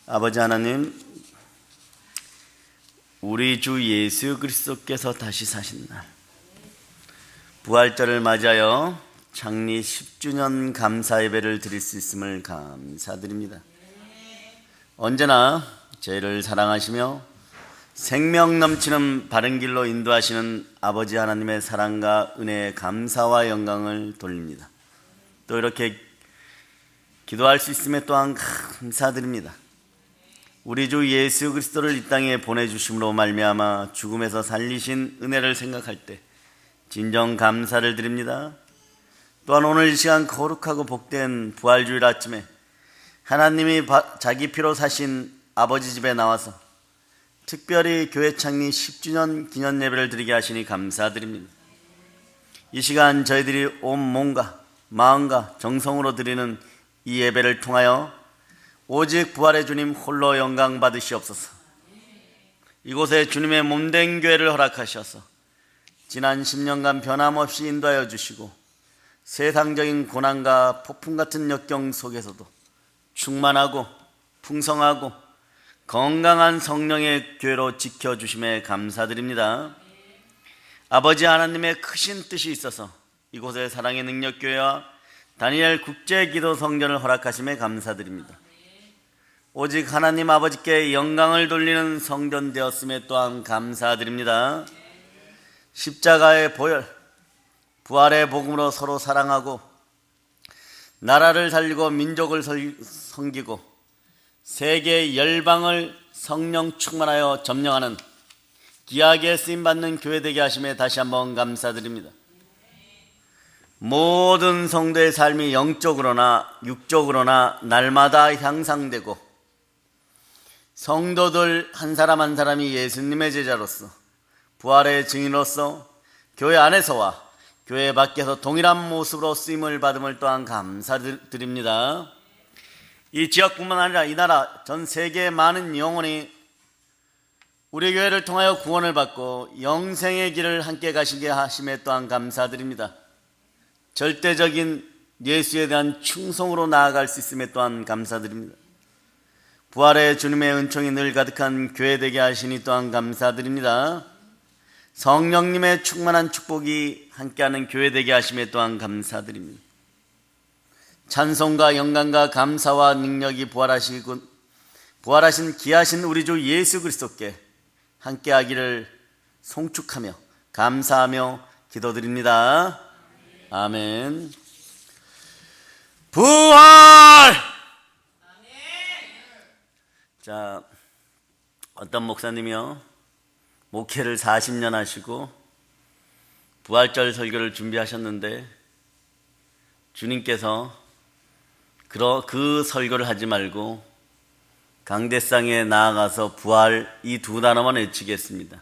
아버지 하나님, 우리 주 예수 그리스도께서 다시 사신 날 부활절을 맞이하여 창립 10주년 감사 예배를 드릴 수 있음을 감사드립니다. 언제나 저희를 사랑하시며 생명 넘치는 바른 길로 인도하시는 아버지 하나님의 사랑과 은혜에 감사와 영광을 돌립니다. 또 이렇게 기도할 수 있음에 또한 감사드립니다. 우리 주 예수 그리스도를 이 땅에 보내주심으로 말미암아 죽음에서 살리신 은혜를 생각할 때 진정 감사를 드립니다. 또한 오늘 이 시간 거룩하고 복된 부활주일 아침에 하나님이 자기 피로 사신 아버지 집에 나와서 특별히 교회 창립 10주년 기념 예배를 드리게 하시니 감사드립니다. 이 시간 저희들이 온 몸과 마음과 정성으로 드리는 이 예배를 통하여 오직 부활의 주님 홀로 영광 받으시옵소서. 이곳에 주님의 몸된 교회를 허락하셔서 지난 10년간 변함없이 인도하여 주시고 세상적인 고난과 폭풍 같은 역경 속에서도 충만하고 풍성하고 건강한 성령의 교회로 지켜주심에 감사드립니다. 아버지 하나님의 크신 뜻이 있어서 이곳에 사랑의 능력교회와 다니엘 국제기도성전을 허락하심에 감사드립니다. 오직 하나님 아버지께 영광을 돌리는 성전 되었음에 또한 감사드립니다. 십자가의 보혈, 부활의 복음으로 서로 사랑하고 나라를 살리고 민족을 섬기고 세계 열방을 성령 충만하여 점령하는 귀하게 쓰임받는 교회 되게 하심에 다시 한번 감사드립니다. 모든 성도의 삶이 영적으로나 육적으로나 날마다 향상되고 성도들 한 사람 한 사람이 예수님의 제자로서 부활의 증인으로서 교회 안에서와 교회 밖에서 동일한 모습으로 쓰임을 받음을 또한 감사드립니다. 이 지역뿐만 아니라 이 나라 전 세계의 많은 영혼이 우리 교회를 통하여 구원을 받고 영생의 길을 함께 가시게 하심에 또한 감사드립니다. 절대적인 예수에 대한 충성으로 나아갈 수 있음에 또한 감사드립니다. 부활의 주님의 은총이 늘 가득한 교회 되게 하시니 또한 감사드립니다. 성령님의 충만한 축복이 함께하는 교회 되게 하심에 또한 감사드립니다. 찬송과 영광과 감사와 능력이 부활하신 귀하신 우리 주 예수 그리스도께 함께하기를 송축하며 감사하며 기도드립니다. 아멘. 부활! 자, 어떤 목사님이요, 목회를 40년 하시고 부활절 설교를 준비하셨는데 주님께서 그 설교를 하지 말고 강대상에 나아가서 부활 이 두 단어만 외치겠습니다.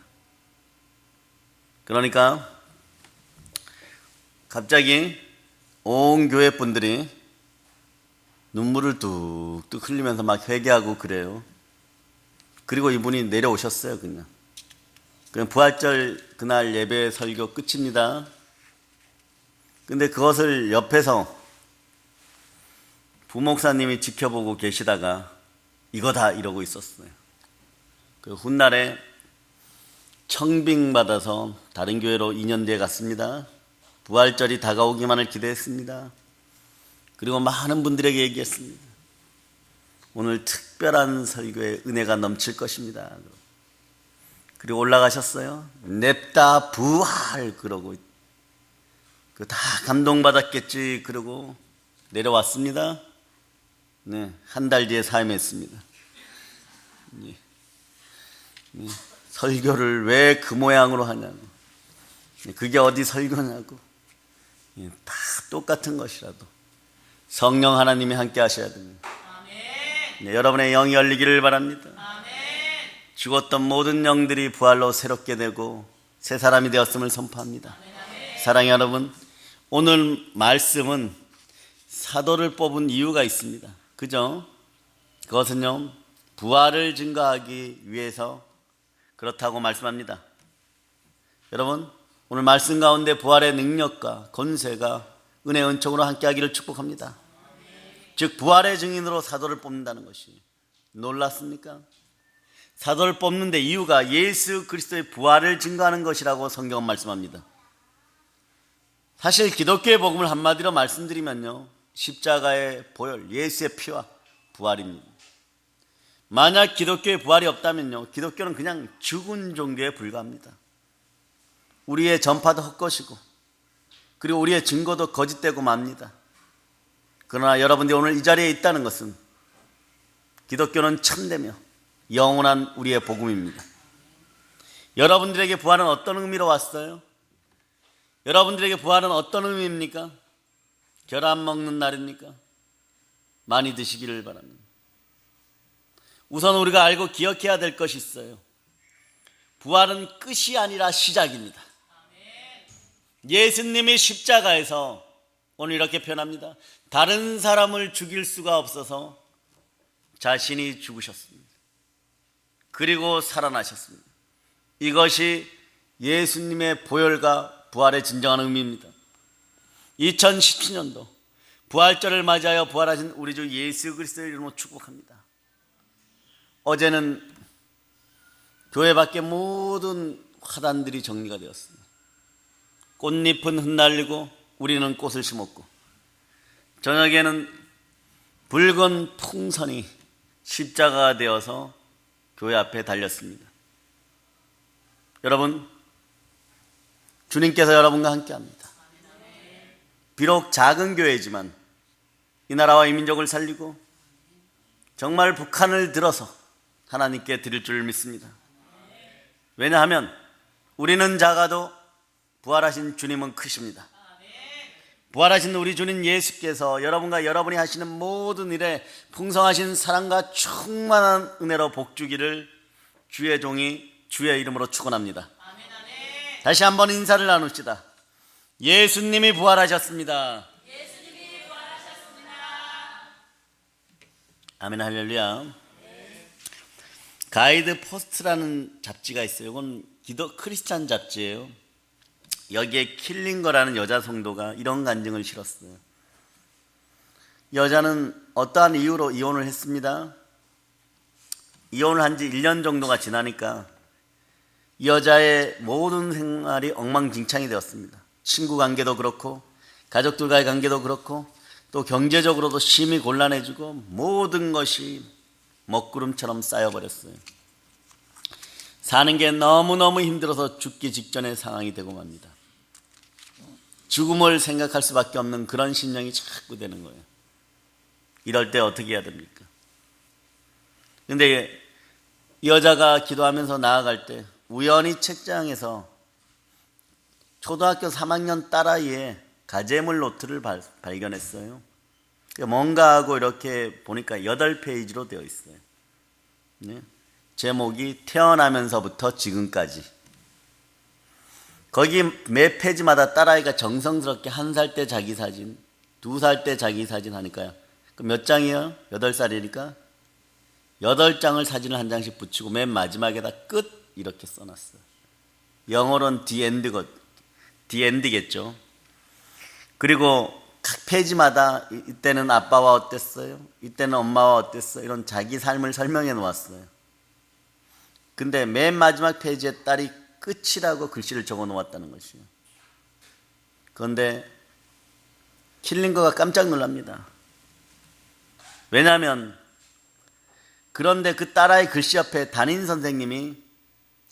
그러니까 갑자기 온 교회 분들이 눈물을 뚝뚝 흘리면서 막 회개하고 그래요. 그리고 이분이 내려오셨어요. 그냥 부활절 그날 예배 설교 끝입니다. 근데 그것을 옆에서 부목사님이 지켜보고 계시다가 이거다 이러고 있었어요. 그 훗날에 청빙받아서 다른 교회로 2년 뒤에 갔습니다. 부활절이 다가오기만을 기대했습니다. 그리고 많은 분들에게 얘기했습니다. 오늘 특별한 설교에 은혜가 넘칠 것입니다. 그리고 올라가셨어요. 냅다 부활 그러고 다 감동받았겠지 그러고 내려왔습니다. 네, 한 달 뒤에 사임했습니다. 네. 설교를 왜 그 모양으로 하냐고. 그게 어디 설교냐고. 다 똑같은 것이라도 성령 하나님이 함께 하셔야 됩니다. 네, 여러분의 영이 열리기를 바랍니다. 죽었던 모든 영들이 부활로 새롭게 되고 새 사람이 되었음을 선포합니다. 사랑의 여러분, 오늘 말씀은 사도를 뽑은 이유가 있습니다. 그죠? 그것은요, 부활을 증거하기 위해서 그렇다고 말씀합니다. 여러분, 오늘 말씀 가운데 부활의 능력과 권세가 은혜 은총으로 함께하기를 축복합니다. 즉 부활의 증인으로 사도를 뽑는다는 것이 놀랐습니까? 사도를 뽑는데 이유가 예수 그리스도의 부활을 증거하는 것이라고 성경은 말씀합니다. 사실 기독교의 복음을 한마디로 말씀드리면요, 십자가의 보혈, 예수의 피와 부활입니다. 만약 기독교의 부활이 없다면요, 기독교는 그냥 죽은 종교에 불과합니다. 우리의 전파도 헛것이고, 그리고 우리의 증거도 거짓되고 맙니다. 그러나 여러분들이 오늘 이 자리에 있다는 것은 기독교는 참되며 영원한 우리의 복음입니다. 여러분들에게 부활은 어떤 의미로 왔어요? 여러분들에게 부활은 어떤 의미입니까? 결함 먹는 날입니까? 많이 드시기를 바랍니다. 우선 우리가 알고 기억해야 될 것이 있어요. 부활은 끝이 아니라 시작입니다. 예수님이 십자가에서 오늘 이렇게 표현합니다. 다른 사람을 죽일 수가 없어서 자신이 죽으셨습니다. 그리고 살아나셨습니다. 이것이 예수님의 보혈과 부활의 진정한 의미입니다. 2017년도 부활절을 맞이하여 부활하신 우리 주 예수 그리스도의 이름으로 축복합니다. 어제는 교회 밖의 모든 화단들이 정리가 되었습니다. 꽃잎은 흩날리고 우리는 꽃을 심었고, 저녁에는 붉은 풍선이 십자가가 되어서 교회 앞에 달렸습니다. 여러분, 주님께서 여러분과 함께합니다. 비록 작은 교회지만 이 나라와 이 민족을 살리고 정말 북한을 들어서 하나님께 드릴 줄 믿습니다. 왜냐하면 우리는 작아도 부활하신 주님은 크십니다. 부활하신 우리 주님 예수께서 여러분과 여러분이 하시는 모든 일에 풍성하신 사랑과 충만한 은혜로 복주기를 주의 종이 주의 이름으로 축원합니다. 다시 한번 인사를 나눕시다. 예수님이 부활하셨습니다. 예수님이 부활하셨습니다. 아멘, 할렐루야. 가이드 포스트라는 잡지가 있어요. 이건 크리스찬 잡지예요. 여기에 킬링거라는 여자 성도가 이런 간증을 실었어요. 여자는 어떠한 이유로 이혼을 했습니다. 이혼을 한 지 1년 정도가 지나니까 이 여자의 모든 생활이 엉망진창이 되었습니다. 친구 관계도 그렇고 가족들과의 관계도 그렇고 또 경제적으로도 심히 곤란해지고 모든 것이 먹구름처럼 쌓여버렸어요. 사는 게 너무너무 힘들어서 죽기 직전의 상황이 되고 맙니다. 죽음을 생각할 수밖에 없는 그런 심령이 자꾸 되는 거예요. 이럴 때 어떻게 해야 됩니까? 근데 이 여자가 기도하면서 나아갈 때 우연히 책장에서 초등학교 3학년 딸아이의 가재물 노트를 발견했어요. 뭔가 하고 이렇게 보니까 8페이지로 되어 있어요. 네? 제목이 태어나면서부터 지금까지. 거기 매 페이지마다 딸아이가 정성스럽게 1살 때 자기 사진, 2살 때 자기 사진 하니까요. 몇 장이요? 8살이니까 8장을 사진을 한 장씩 붙이고 맨 마지막에다 끝 이렇게 써놨어요. 영어로는 the end겠죠. 그리고 각 페이지마다 이때는 아빠와 어땠어요? 이때는 엄마와 어땠어요? 이런 자기 삶을 설명해 놓았어요. 근데 맨 마지막 페이지에 딸이 끝이라고 글씨를 적어 놓았다는 것이에요. 그런데 킬링거가 깜짝 놀랍니다. 왜냐하면 그런데 그 딸아이 글씨 옆에 담임 선생님이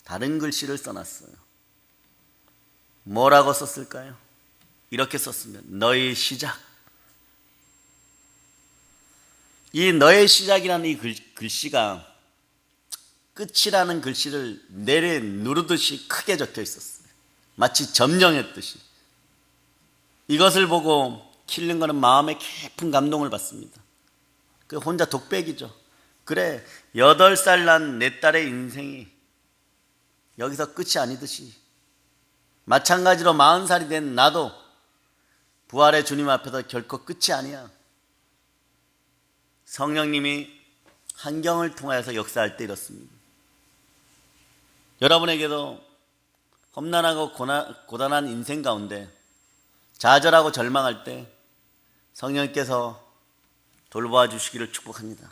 다른 글씨를 써놨어요. 뭐라고 썼을까요? 이렇게 썼습니다. 너의 시작. 이 너의 시작이라는 이 글씨가 끝이라는 글씨를 내려 누르듯이 크게 적혀 있었어요. 마치 점령했듯이. 이것을 보고 킬링거는 마음에 깊은 감동을 받습니다. 그 혼자 독백이죠. 그래, 8살 난 내 딸의 인생이 여기서 끝이 아니듯이 마찬가지로 40살이 된 나도 부활의 주님 앞에서 결코 끝이 아니야. 성령님이 환경을 통하여서 역사할 때 이렇습니다. 여러분에게도 험난하고 고단한 인생 가운데 좌절하고 절망할 때 성령께서 돌보아 주시기를 축복합니다.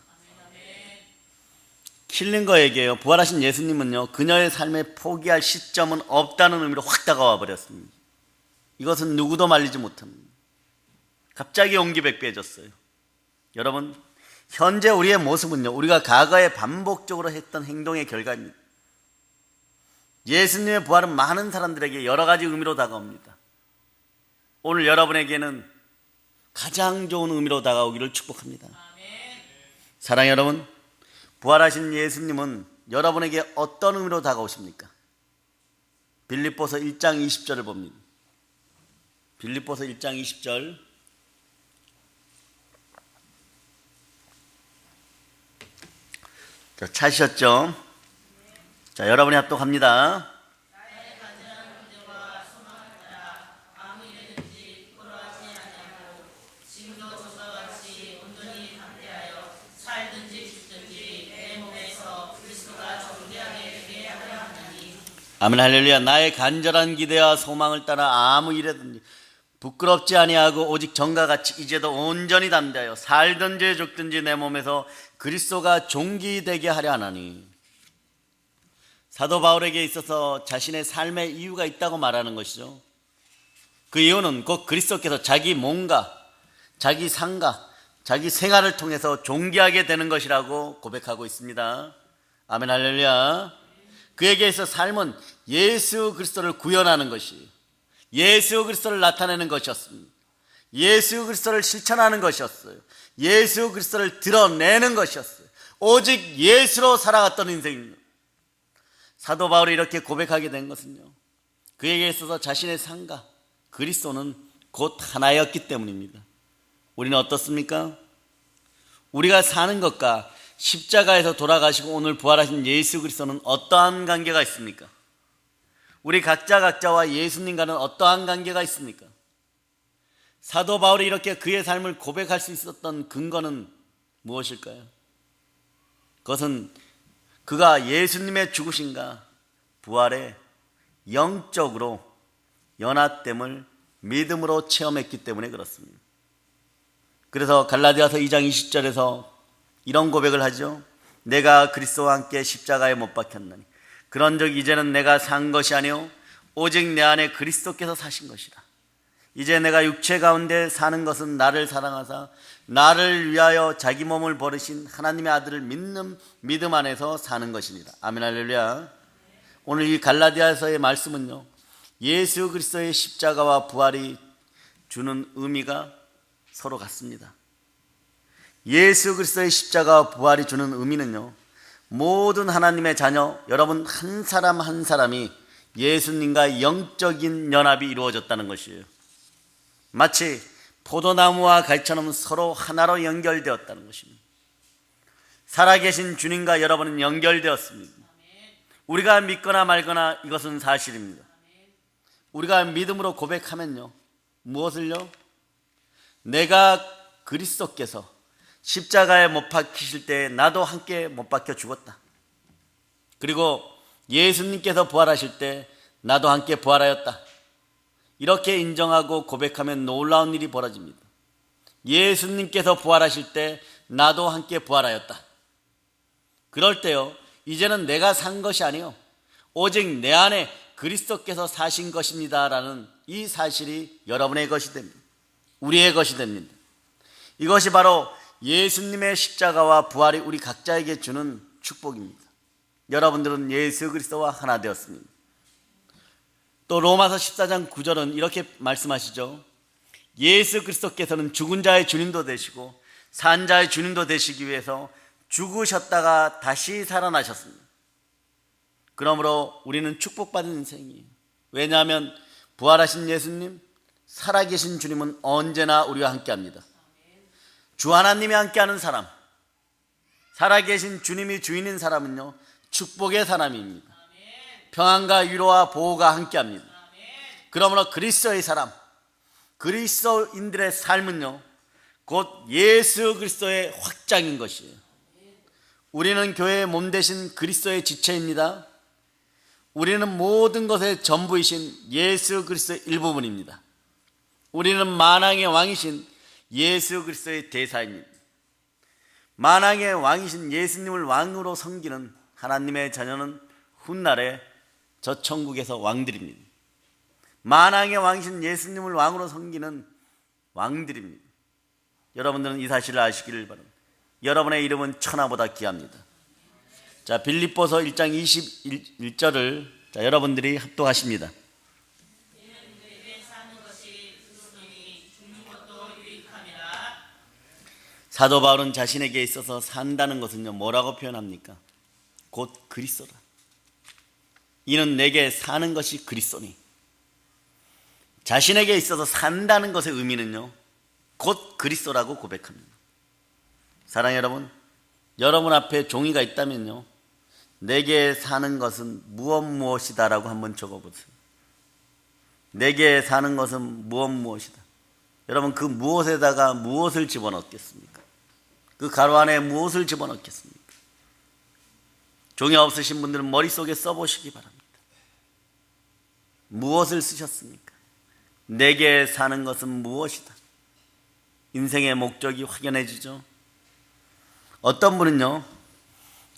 힐링거에게요, 부활하신 예수님은요, 그녀의 삶에 포기할 시점은 없다는 의미로 확 다가와 버렸습니다. 이것은 누구도 말리지 못합니다. 갑자기 용기백배해졌어요. 여러분, 현재 우리의 모습은요, 우리가 과거에 반복적으로 했던 행동의 결과입니다. 예수님의 부활은 많은 사람들에게 여러 가지 의미로 다가옵니다. 오늘 여러분에게는 가장 좋은 의미로 다가오기를 축복합니다. 사랑하는 여러분, 부활하신 예수님은 여러분에게 어떤 의미로 다가오십니까? 빌립보서 1장 20절을 봅니다. 빌립보서 1장 20절. 자, 찾으셨죠? 자, 여러분이 합독합니다. 아멘 할렐루야. 나의 간절한 기대와 소망을 따라 아무 일에든지 부끄럽지 아니하고 오직 전과 같이 이제도 온전히 담대하여 살든지 죽든지 내 몸에서 그리스도가 존귀되게 하려 하나니. 사도 바울에게 있어서 자신의 삶의 이유가 있다고 말하는 것이죠. 그 이유는 곧 그리스도께서 자기 몸과 자기 삶과 자기 생활을 통해서 존귀하게 되는 것이라고 고백하고 있습니다. 아멘 할렐루야. 그에게 있어 삶은 예수 그리스도를 구현하는 것이, 예수 그리스도를 나타내는 것이었습니다. 예수 그리스도를 실천하는 것이었어요. 예수 그리스도를 드러내는 것이었어요. 오직 예수로 살아갔던 인생입니다. 사도 바울이 이렇게 고백하게 된 것은요, 그에게 있어서 자신의 삶과 그리스도는 곧 하나였기 때문입니다. 우리는 어떻습니까? 우리가 사는 것과 십자가에서 돌아가시고 오늘 부활하신 예수 그리스도는 어떠한 관계가 있습니까? 우리 각자와 예수님과는 어떠한 관계가 있습니까? 사도 바울이 이렇게 그의 삶을 고백할 수 있었던 근거는 무엇일까요? 그것은 그가 예수님의 죽으심과 부활에 영적으로 연합됨을 믿음으로 체험했기 때문에 그렇습니다. 그래서 갈라디아서 2장 20절에서 이런 고백을 하죠. 내가 그리스도와 함께 십자가에 못 박혔나니 그런즉 이제는 내가 산 것이 아니요 오직 내 안에 그리스도께서 사신 것이라. 이제 내가 육체 가운데 사는 것은 나를 사랑하사 나를 위하여 자기 몸을 버리신 하나님의 아들을 믿는 믿음 안에서 사는 것이니라. 아멘 할렐루야. 오늘 이 갈라디아서의 말씀은요, 예수 그리스도의 십자가와 부활이 주는 의미가 서로 같습니다. 예수 그리스도의 십자가와 부활이 주는 의미는요, 모든 하나님의 자녀 여러분 한 사람 한 사람이 예수님과 영적인 연합이 이루어졌다는 것이에요. 마치 포도나무와 가지처럼 서로 하나로 연결되었다는 것입니다. 살아계신 주님과 여러분은 연결되었습니다. 우리가 믿거나 말거나 이것은 사실입니다. 우리가 믿음으로 고백하면요, 무엇을요? 내가 그리스도께서 십자가에 못 박히실 때 나도 함께 못 박혀 죽었다. 그리고 예수님께서 부활하실 때 나도 함께 부활하였다. 이렇게 인정하고 고백하면 놀라운 일이 벌어집니다. 예수님께서 부활하실 때 나도 함께 부활하였다. 그럴 때요, 이제는 내가 산 것이 아니요 오직 내 안에 그리스도께서 사신 것입니다라는 이 사실이 여러분의 것이 됩니다. 우리의 것이 됩니다. 이것이 바로 예수님의 십자가와 부활이 우리 각자에게 주는 축복입니다. 여러분들은 예수 그리스도와 하나 되었습니다. 또 로마서 14장 9절은 이렇게 말씀하시죠. 예수 그리스도께서는 죽은 자의 주님도 되시고 산 자의 주님도 되시기 위해서 죽으셨다가 다시 살아나셨습니다. 그러므로 우리는 축복받은 인생이에요. 왜냐하면 부활하신 예수님, 살아계신 주님은 언제나 우리와 함께합니다. 주 하나님이 함께하는 사람, 살아계신 주님이 주인인 사람은요, 축복의 사람입니다. 평안과 위로와 보호가 함께합니다. 그러므로 그리스도의 사람, 그리스도인들의 삶은요, 곧 예수 그리스도의 확장인 것이에요. 우리는 교회의 몸 되신 그리스도의 지체입니다. 우리는 모든 것의 전부이신 예수 그리스도의 일부분입니다. 우리는 만왕의 왕이신 예수 그리스도의 대사입니다. 만왕의 왕이신 예수님을 왕으로 섬기는 하나님의 자녀는 훗날에 저 천국에서 왕들입니다. 만왕의 왕이신 예수님을 왕으로 섬기는 왕들입니다. 여러분들은 이 사실을 아시기를 바랍니다. 여러분의 이름은 천하보다 귀합니다. 자, 빌립보서 1장 21절을 여러분들이 합독하십니다. 사도 바울은 자신에게 있어서 산다는 것은요, 뭐라고 표현합니까? 곧 그리스도라. 이는 내게 사는 것이 그리스도니. 자신에게 있어서 산다는 것의 의미는요, 곧 그리스도라고 고백합니다. 사랑하는 여러분, 여러분 앞에 종이가 있다면요, 내게 사는 것은 무엇이다라고 한번 적어보세요. 내게 사는 것은 무엇이다. 여러분, 그 무엇에다가 무엇을 집어넣겠습니까? 그 가로 안에 무엇을 집어넣겠습니까? 종이 없으신 분들은 머릿속에 써보시기 바랍니다. 무엇을 쓰셨습니까? 내게 사는 것은 무엇이다. 인생의 목적이 확연해지죠. 어떤 분은요,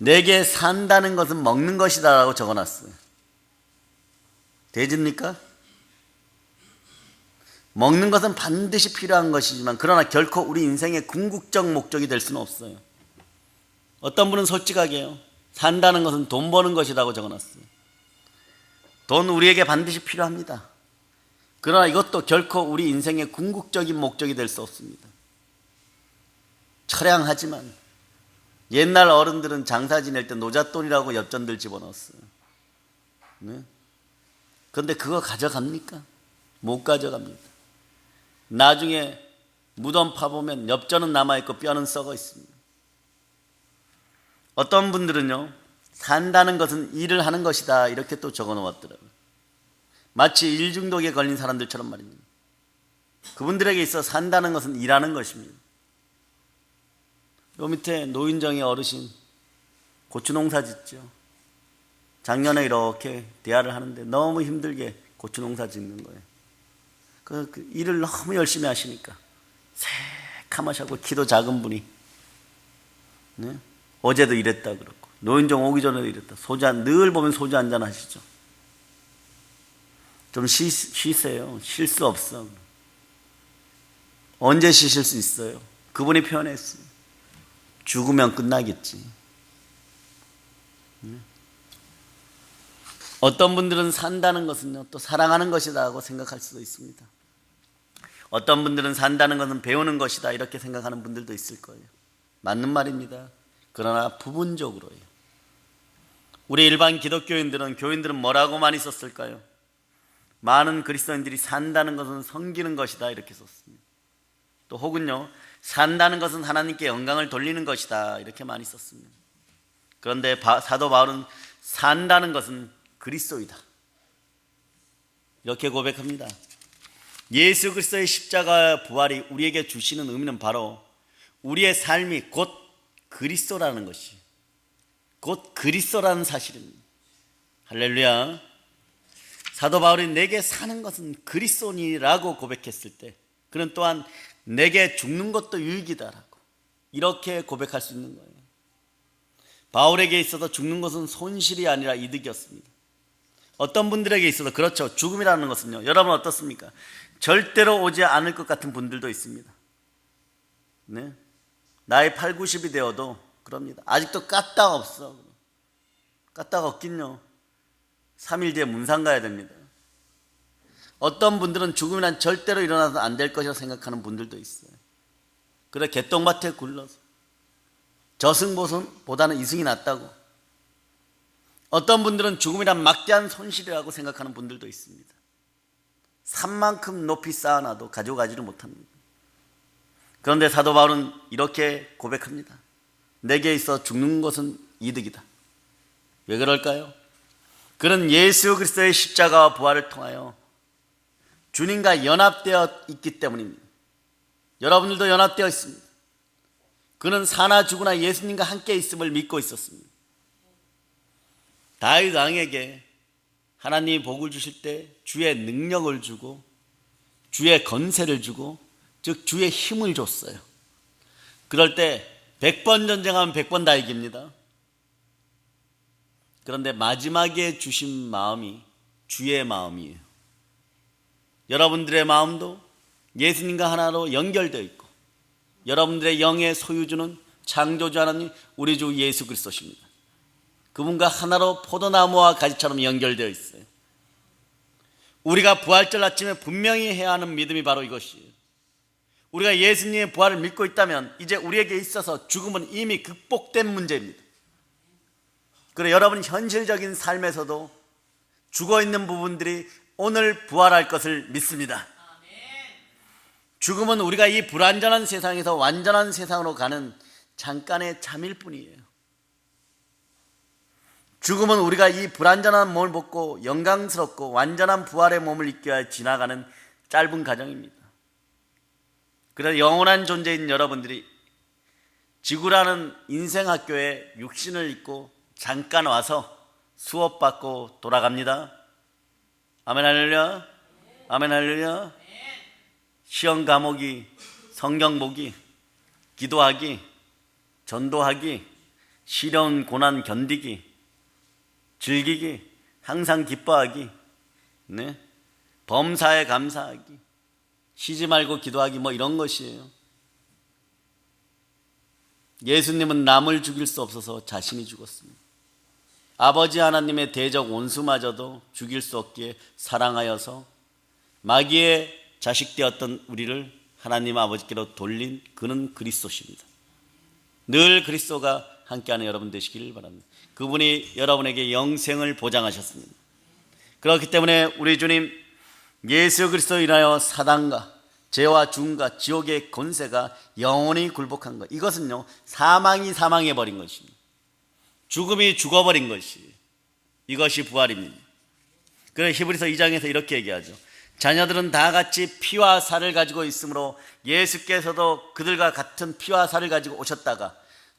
내게 산다는 것은 먹는 것이다 라고 적어놨어요. 되집니까? 먹는 것은 반드시 필요한 것이지만 그러나 결코 우리 인생의 궁극적 목적이 될 수는 없어요. 어떤 분은 솔직하게요, 산다는 것은 돈 버는 것이라고 적어놨어요. 돈 우리에게 반드시 필요합니다. 그러나 이것도 결코 우리 인생의 궁극적인 목적이 될 수 없습니다. 처량하지만 옛날 어른들은 장사 지낼 때 노잣돈이라고 엽전들 집어넣었어요. 네? 그런데 그거 가져갑니까? 못 가져갑니다. 나중에 무덤 파보면 엽전은 남아있고 뼈는 썩어 있습니다. 어떤 분들은요, 산다는 것은 일을 하는 것이다 이렇게 또 적어 놓았더라고요. 마치 일 중독에 걸린 사람들처럼 말입니다. 그분들에게 있어 산다는 것은 일하는 것입니다. 요 밑에 노인정의 어르신 고추 농사 짓죠. 작년에 이렇게 대화를 하는데 너무 힘들게 고추 농사 짓는 거예요. 그 일을 너무 열심히 하시니까 새카마시고 키도 작은 분이, 네? 어제도 이랬다 그렇고 노인정 오기 전에도 이랬다. 늘 보면 소주 한잔 하시죠. 좀 쉬세요. 쉴 수 없어. 언제 쉬실 수 있어요? 그분이 표현했어요. 죽으면 끝나겠지. 어떤 분들은 산다는 것은요, 또 사랑하는 것이라고 생각할 수도 있습니다. 어떤 분들은 산다는 것은 배우는 것이다 이렇게 생각하는 분들도 있을 거예요. 맞는 말입니다. 그러나 부분적으로요. 우리 일반 교인들은 뭐라고 많이 썼을까요? 많은 그리스도인들이 산다는 것은 섬기는 것이다 이렇게 썼습니다. 또 혹은요, 산다는 것은 하나님께 영광을 돌리는 것이다 이렇게 많이 썼습니다. 그런데 사도 바울은 산다는 것은 그리스도이다 이렇게 고백합니다. 예수 그리스도의 십자가 부활이 우리에게 주시는 의미는 바로 우리의 삶이 곧 그리스도라는 것이, 곧 그리스도라는 사실입니다. 할렐루야. 사도 바울이 내게 사는 것은 그리스도니라고 고백했을 때 그는 또한 내게 죽는 것도 유익이다라고 이렇게 고백할 수 있는 거예요. 바울에게 있어서 죽는 것은 손실이 아니라 이득이었습니다. 어떤 분들에게 있어서 그렇죠, 죽음이라는 것은요, 여러분 어떻습니까? 절대로 오지 않을 것 같은 분들도 있습니다. 네? 나이 8, 90이 되어도 그럽니다. 아직도 까딱 없어. 까딱 없긴요. 3일 뒤에 문상 가야 됩니다. 어떤 분들은 죽음이란 절대로 일어나서 안 될 것이라고 생각하는 분들도 있어요. 그래 개똥밭에 굴러서 저승보다는 이승이 낫다고. 어떤 분들은 죽음이란 막대한 손실이라고 생각하는 분들도 있습니다. 산만큼 높이 쌓아놔도 가져가지를 못합니다. 그런데 사도 바울은 이렇게 고백합니다. 내게 있어 죽는 것은 이득이다. 왜 그럴까요? 그는 예수 그리스도의 십자가와 부활을 통하여 주님과 연합되어 있기 때문입니다. 여러분들도 연합되어 있습니다. 그는 사나 죽으나 예수님과 함께 있음을 믿고 있었습니다. 다윗 왕에게 하나님이 복을 주실 때 주의 능력을 주고 주의 건세를 주고 즉 주의 힘을 줬어요. 그럴 때 100번 전쟁하면 100번 다 이깁니다. 그런데 마지막에 주신 마음이 주의 마음이에요. 여러분들의 마음도 예수님과 하나로 연결되어 있고 여러분들의 영의 소유주는 창조주 하나님 우리 주 예수 그리스도십니다. 그분과 하나로 포도나무와 가지처럼 연결되어 있어요. 우리가 부활절 아침에 분명히 해야 하는 믿음이 바로 이것이에요. 우리가 예수님의 부활을 믿고 있다면 이제 우리에게 있어서 죽음은 이미 극복된 문제입니다. 그래 여러분 현실적인 삶에서도 죽어있는 부분들이 오늘 부활할 것을 믿습니다. 죽음은 우리가 이 불완전한 세상에서 완전한 세상으로 가는 잠깐의 잠일 뿐이에요. 죽음은 우리가 이 불완전한 몸을 벗고 영광스럽고 완전한 부활의 몸을 입기 위해 지나가는 짧은 과정입니다. 그래서 영원한 존재인 여러분들이 지구라는 인생학교에 육신을 입고 잠깐 와서 수업받고 돌아갑니다. 아멘 할렐루야. 아멘 할렐루야. 시험 과목이 성경 보기, 기도하기, 전도하기, 시련 고난 견디기, 즐기기, 항상 기뻐하기, 네? 범사에 감사하기, 쉬지 말고 기도하기 뭐 이런 것이에요. 예수님은 남을 죽일 수 없어서 자신이 죽었습니다. 아버지 하나님의 대적 원수마저도 죽일 수 없기에 사랑하여서 마귀의 자식 되었던 우리를 하나님 아버지께로 돌린 그는 그리스도십니다. 늘 그리스도가 함께하는 여러분 되시기를 바랍니다. 그분이 여러분에게 영생을 보장하셨습니다. 그렇기 때문에 우리 주님 예수 그리스도로 인하여 사단과 죄와 죽음과 지옥의 권세가 영원히 굴복한 것, 이것은요 사망이 사망해버린 것입니다. 죽음이 죽어버린 것이, 이것이 부활입니다. 그래서 히브리서 2장에서 이렇게 얘기하죠. 자녀들은 다 같이 피와 살을 가지고 있으므로 예수께서도 그들과 같은 피와 살을 가지고 오셨다가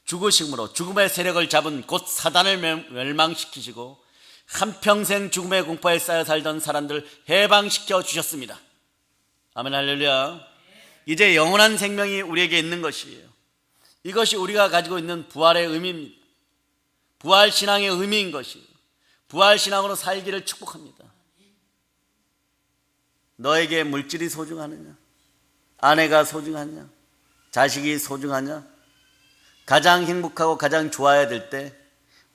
죽으심으로 죽음의 세력을 잡은 곧 사단을 멸망시키시고 한평생 죽음의 공포에 쌓여 살던 사람들을 해방시켜 주셨습니다. 아멘 할렐루야. 이제 영원한 생명이 우리에게 있는 것이에요. 이것이 우리가 가지고 있는 부활의 의미입니다. 부활신앙의 의미인 것이에요. 부활신앙으로 살기를 축복합니다. 너에게 물질이 소중하느냐? 아내가 소중하냐? 자식이 소중하냐? 가장 행복하고 가장 좋아야 될 때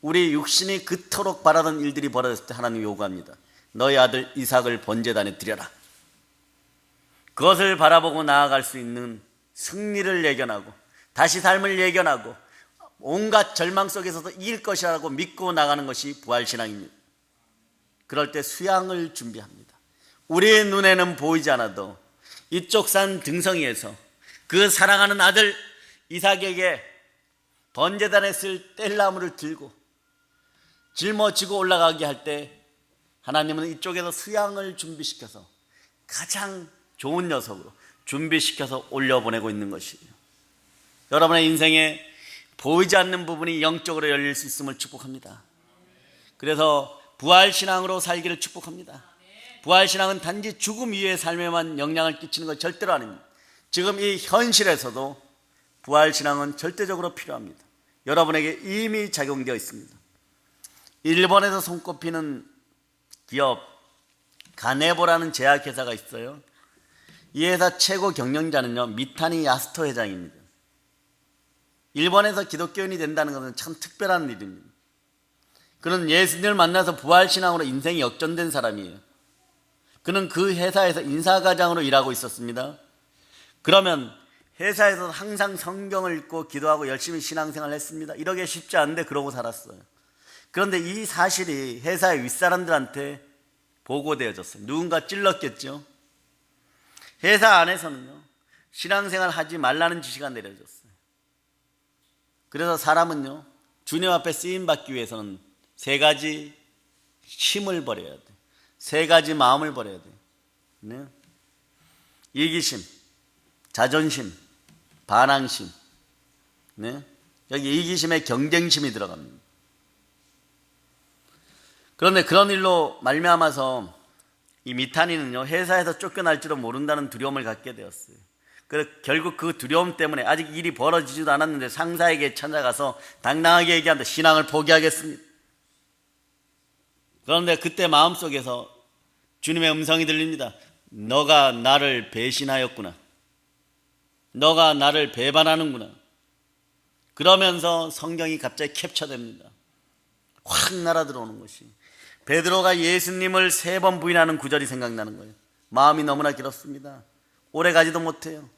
우리 육신이 그토록 바라던 일들이 벌어졌을 때 하나님 요구합니다. 너희 아들 이삭을 번제단에 드려라. 그것을 바라보고 나아갈 수 있는 승리를 예견하고 다시 삶을 예견하고 온갖 절망 속에서도 이길 것이라고 믿고 나가는 것이 부활신앙입니다. 그럴 때 수양을 준비합니다. 우리의 눈에는 보이지 않아도 이쪽 산 등성이에서 그 사랑하는 아들 이삭에게 번제단에 쓸 뗄나무를 들고 짊어지고 올라가게 할 때 하나님은 이쪽에서 수양을 준비시켜서 가장 좋은 녀석으로 준비시켜서 올려보내고 있는 것이에요. 여러분의 인생에 보이지 않는 부분이 영적으로 열릴 수 있음을 축복합니다. 그래서 부활신앙으로 살기를 축복합니다. 부활신앙은 단지 죽음 이후의 삶에만 영향을 끼치는 것 절대로 아닙니다. 지금 이 현실에서도 부활신앙은 절대적으로 필요합니다. 여러분에게 이미 작용되어 있습니다. 일본에서 손꼽히는 기업 가네보라는 제약회사가 있어요. 이 회사 최고 경영자는요 미타니 야스토 회장입니다. 일본에서 기독교인이 된다는 것은 참 특별한 일입니다. 그는 예수님을 만나서 부활신앙으로 인생이 역전된 사람이에요. 그는 그 회사에서 인사과장으로 일하고 있었습니다. 그러면 회사에서 항상 성경을 읽고 기도하고 열심히 신앙생활을 했습니다. 이러기 쉽지 않은데 그러고 살았어요. 그런데 이 사실이 회사의 윗사람들한테 보고되어졌어요. 누군가 찔렀겠죠. 회사 안에서는요 신앙생활 하지 말라는 지시가 내려졌어요. 그래서 사람은요 주님 앞에 쓰임받기 위해서는 세 가지 힘을 버려야 돼. 세 가지 마음을 버려야 돼. 네? 이기심, 자존심, 반항심. 네? 여기 이기심에 경쟁심이 들어갑니다. 그런데 그런 일로 말미암아서 이 미타니는요 회사에서 쫓겨날지도 모른다는 두려움을 갖게 되었어요. 결국 그 두려움 때문에 아직 일이 벌어지지도 않았는데 상사에게 찾아가서 당당하게 얘기한다. 신앙을 포기하겠습니다. 그런데 그때 마음속에서 주님의 음성이 들립니다. 너가 나를 배신하였구나. 너가 나를 배반하는구나. 그러면서 성경이 갑자기 캡처됩니다. 확 날아들어오는 것이, 베드로가 예수님을 3번 부인하는 구절이 생각나는 거예요. 마음이 너무나 길었습니다. 오래 가지도 못해요.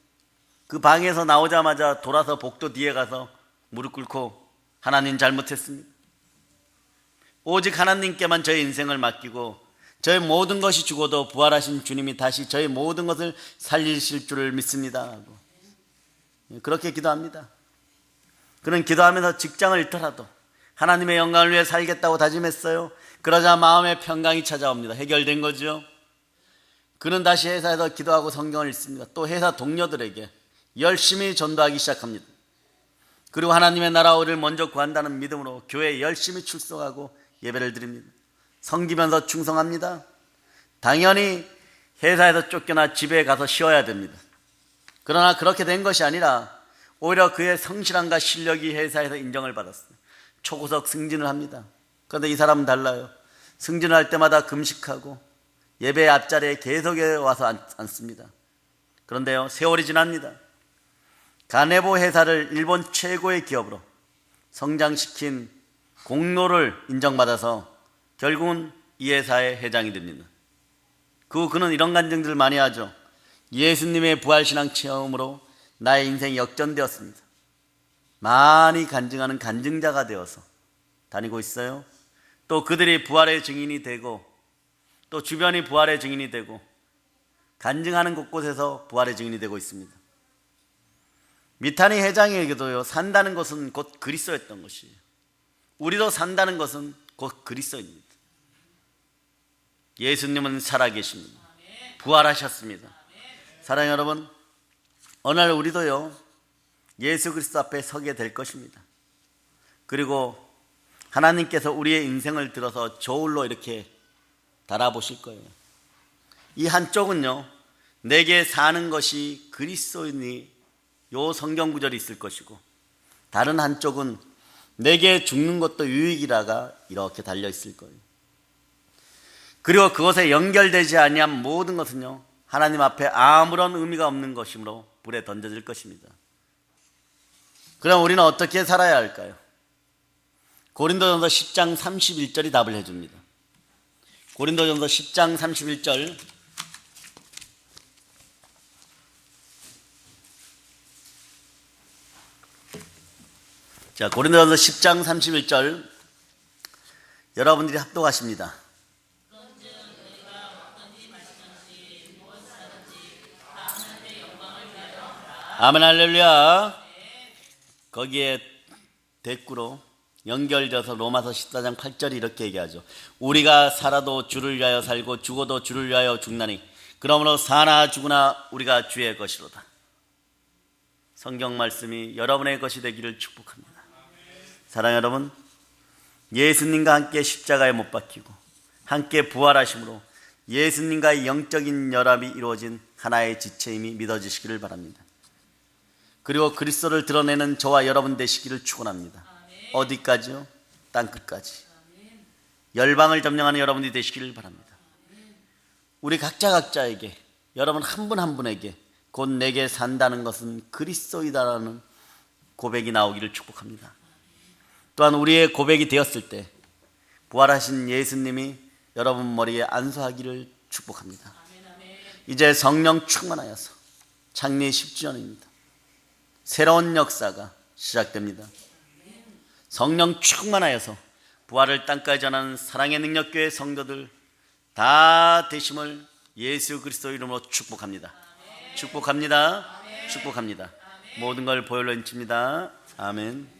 그 방에서 나오자마자 돌아서 복도 뒤에 가서 무릎 꿇고 하나님 잘못했습니다. 오직 하나님께만 저의 인생을 맡기고 저의 모든 것이 죽어도 부활하신 주님이 다시 저의 모든 것을 살리실 줄을 믿습니다 하고 그렇게 기도합니다. 그는 기도하면서 직장을 잃더라도 하나님의 영광을 위해 살겠다고 다짐했어요. 그러자 마음의 평강이 찾아옵니다. 해결된 거죠. 그는 다시 회사에서 기도하고 성경을 읽습니다. 또 회사 동료들에게 열심히 전도하기 시작합니다. 그리고 하나님의 나라를 먼저 구한다는 믿음으로 교회에 열심히 출석하고 예배를 드립니다. 섬기면서 충성합니다. 당연히 회사에서 쫓겨나 집에 가서 쉬어야 됩니다. 그러나 그렇게 된 것이 아니라 오히려 그의 성실함과 실력이 회사에서 인정을 받았어요. 초고속 승진을 합니다. 그런데 이 사람은 달라요. 승진을 할 때마다 금식하고 예배 앞자리에 계속 와서 앉습니다. 그런데요, 세월이 지납니다. 가네보 회사를 일본 최고의 기업으로 성장시킨 공로를 인정받아서 결국은 이 회사의 회장이 됩니다. 그는 이런 간증들을 많이 하죠. 예수님의 부활신앙 체험으로 나의 인생이 역전되었습니다. 많이 간증하는 간증자가 되어서 다니고 있어요. 또 그들이 부활의 증인이 되고 또 주변이 부활의 증인이 되고 간증하는 곳곳에서 부활의 증인이 되고 있습니다. 미타니 회장에게도요, 산다는 것은 곧 그리스도였던 것이에요. 우리도 산다는 것은 곧 그리스도입니다. 예수님은 살아계십니다. 부활하셨습니다. 사랑하는 여러분, 어느 날 우리도요 예수 그리스도 앞에 서게 될 것입니다. 그리고 하나님께서 우리의 인생을 들어서 저울로 이렇게 달아보실 거예요. 이 한쪽은요, 내게 사는 것이 그리스도이니 요 성경 구절이 있을 것이고, 다른 한쪽은 내게 죽는 것도 유익이라가 이렇게 달려 있을 거예요. 그리고 그것에 연결되지 아니한 모든 것은요, 하나님 앞에 아무런 의미가 없는 것이므로 불에 던져질 것입니다. 그럼 우리는 어떻게 살아야 할까요? 고린도전서 10장 31절이 답을 해줍니다. 고린도전서 10장 31절. 자, 고린도전서 10장 31절 여러분들이 합독하십니다. 아멘 할렐루야. 거기에 대꾸로 연결돼서 로마서 14장 8절이 이렇게 얘기하죠. 우리가 살아도 주를 위하여 살고 죽어도 주를 위하여 죽나니 그러므로 사나 죽으나 우리가 주의 것이로다. 성경 말씀이 여러분의 것이 되기를 축복합니다. 사랑하는 여러분, 예수님과 함께 십자가에 못 박히고 함께 부활하심으로 예수님과의 영적인 연합이 이루어진 하나의 지체임이 믿어지시기를 바랍니다. 그리고 그리스도를 드러내는 저와 여러분 되시기를 축원합니다. 어디까지요? 땅끝까지. 열방을 점령하는 여러분이 되시기를 바랍니다. 우리 각자에게, 여러분 한 분 한 분에게 곧 내게 산다는 것은 그리스도이다라는 고백이 나오기를 축복합니다. 또한 우리의 고백이 되었을 때 부활하신 예수님이 여러분 머리에 안수하기를 축복합니다. 이제 성령 충만하여서 창립 10주년입니다. 새로운 역사가 시작됩니다. 성령 충만하여서 부활을 땅까지 전하는 사랑의 능력교회 성도들 다 되심을 예수 그리스도 이름으로 축복합니다. 축복합니다. 축복합니다. 모든 걸 보혈로 인칩니다. 아멘.